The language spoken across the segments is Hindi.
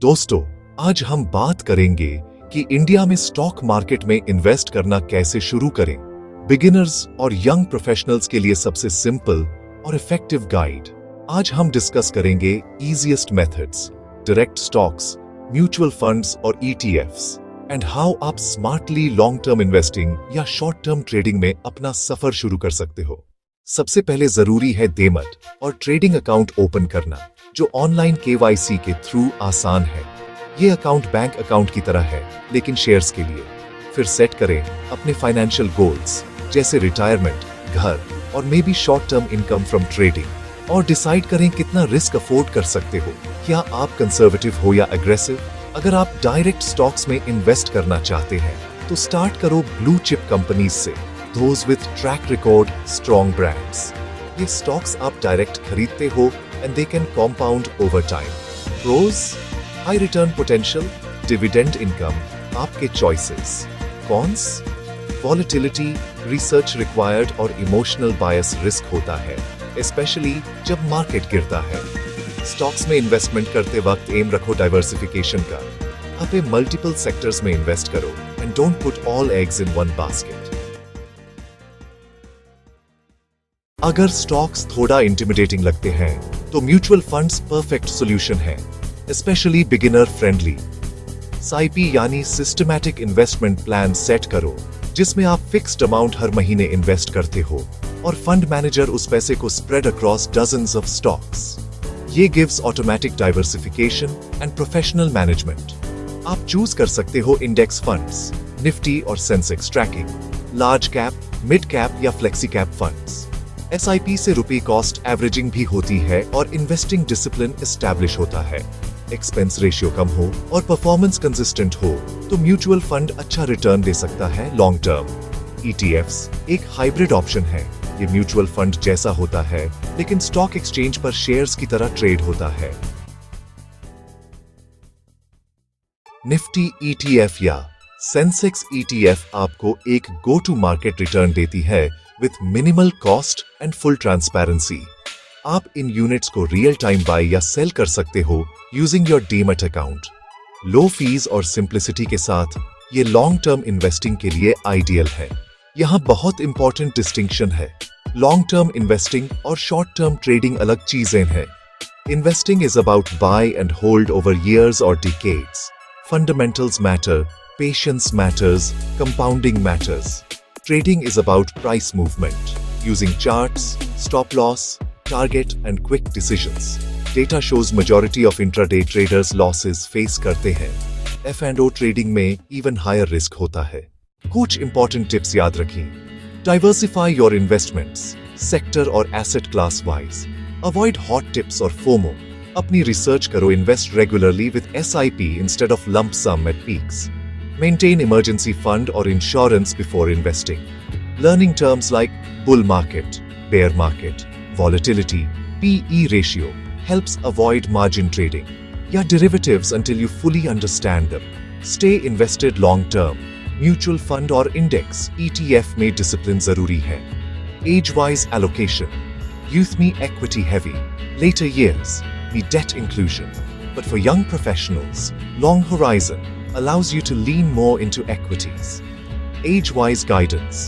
दोस्तों, आज हम बात करेंगे कि इंडिया में स्टॉक मार्केट में इन्वेस्ट करना कैसे शुरू करें। बिगिनर्स और यंग प्रोफेशनल्स के लिए सबसे सिंपल और इफेक्टिव गाइड। आज हम डिस्कस करेंगे easiest methods, direct stocks, mutual funds और ईटीएफ्स एंड हाउ आप स्मार्टली लॉन्ग टर्म इन्वेस्टिंग या शॉर्ट टर्म ट्रेडिंग में अपना सफर शुरू कर सकते हो। सबसे पहले जरूरी है डीमैट और ट्रेडिंग अकाउंट ओपन करना, जो ऑनलाइन केवाईसी के थ्रू आसान है। ये अकाउंट बैंक अकाउंट की तरह है, लेकिन शेयर्स के लिए। फिर सेट करें अपने फाइनेंशियल गोल्स जैसे रिटायरमेंट, घर और may be short term income from trading, और डिसाइड करें कितना रिस्क अफोर्ड कर सकते हो। क्या आप कंजर्वेटिव हो या एग्रेसिव? अगर आप डायरेक्ट स्टॉक्स में इन्वेस्ट करना चाहते हैं तो स्टार्ट करो ब्लू चिप कंपनीज से, those with track record, strong brands. ये स्टॉक्स आप डायरेक्ट खरीदते हो and they can compound over time. Pros: high return potential, dividend income, आपके choices. Cons: volatility, research required और emotional bias risk होता है, especially जब मार्केट गिरता है। स्टॉक्स में इन्वेस्टमेंट करते वक्त एम रखो डाइवर्सिफिकेशन का। अपने मल्टीपल सेक्टर्स में इन्वेस्ट करो and don't put all eggs in one basket. अगर स्टॉक्स थोड़ा इंटिमिडेटिंग लगते हैं तो म्यूचुअल फंड्स परफेक्ट सॉल्यूशन है, स्पेशली बिगिनर फ्रेंडली। साइपी यानी सिस्टमैटिक इन्वेस्टमेंट प्लान सेट करो, जिसमें आप फिक्स्ड अमाउंट हर महीने इन्वेस्ट करते हो और फंड मैनेजर उस पैसे को spread across dozens of stocks. ये gives automatic diversification and professional management. आप चूज कर सकते हो इंडेक्स फंड्स, निफ्टी और Sensex tracking, large cap, mid cap या फ्लेक्सी कैप फंड्स। एसआईपी से रुपए कॉस्ट एवरेजिंग भी होती है और इन्वेस्टिंग डिसिप्लिन एस्टैब्लिश होता है। एक्सपेंस रेशियो कम हो और परफॉर्मेंस कंसिस्टेंट हो तो म्यूचुअल फंड अच्छा रिटर्न दे सकता है लॉन्ग टर्म। ईटीएफ्स एक हाइब्रिड ऑप्शन है। ये म्यूचुअल फंड जैसा होता है, लेकिन स्टॉक एक्सचेंज पर शेयर्स की तरह ट्रेड होता है। निफ्टी ईटीएफ या सेंसेक्स ईटीएफ आपको एक गो टू मार्केट रिटर्न देती है with minimal cost and full transparency. आप इन यूनिट्स को रियल टाइम बाय या सेल कर सकते हो using your demat account. Low fees और सिंप्लिसिटी के साथ ये लॉन्ग टर्म इन्वेस्टिंग के लिए आइडियल है। यहाँ बहुत इंपॉर्टेंट डिस्टिंक्शन है। लॉन्ग टर्म इन्वेस्टिंग और शॉर्ट टर्म ट्रेडिंग अलग चीजें हैं। Investing is about buy and hold over years और decades. Fundamentals matter, patience matters, compounding matters. Trading is about price movement, using charts, stop loss, target and quick decisions. Data shows majority of intraday traders losses face करते हैं। F&O trading में even higher risk होता है। कुछ important tips याद रखें। Diversify your investments, sector और asset class wise. Avoid hot tips और FOMO. अपनी research करो, invest regularly with SIP instead of lump sum at peaks. Maintain emergency fund or insurance before investing. Learning terms like bull market, bear market, volatility, PE ratio helps avoid margin trading. या derivatives until you fully understand them. Stay invested long term. Mutual fund और index ETF में discipline जरूरी है. Age-wise allocation. Youth में equity heavy. Later years में debt inclusion. But for young professionals, long horizon allows you to lean more into equities. Age-wise guidance.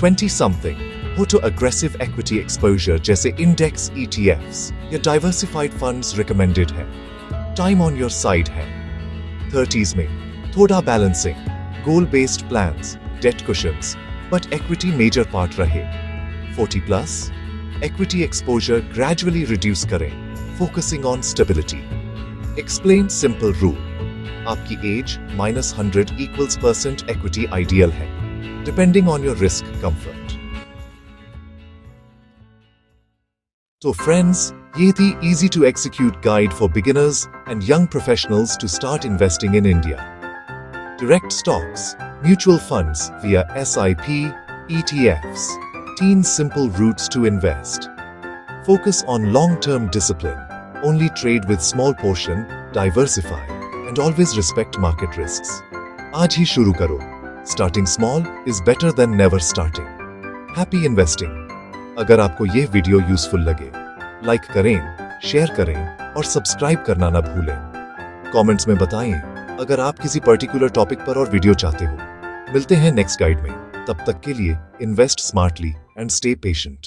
20-something हो तो aggressive equity exposure जैसे index ETFs या diversified funds recommended है। Time on your side है। 30s में थोड़ा balancing, goal-based plans, debt cushions, but equity major part रहे। 40+ equity exposure gradually reduce करें, focusing on stability. Explain simple rule. आपकी एज -100 %% equity ideal है, depending on your risk comfort. So friends, ये थी easy to execute guide for beginners and young professionals to start investing in India. Direct stocks, mutual funds via SIP, ETFs, 10 simple routes to invest. Focus on long-term discipline. Only trade with small portion, diversify. And always respect market risks. आज ही शुरू करो. Starting small is better than never starting. Happy investing. अगर आपको यह वीडियो यूजफुल लगे, लाइक करें, शेयर करें और सब्सक्राइब करना ना भूलें। कमेंट्स में बताएं अगर आप किसी पर्टिकुलर टॉपिक पर और वीडियो चाहते हो। मिलते हैं नेक्स्ट गाइड में, तब तक के लिए invest smartly and stay patient.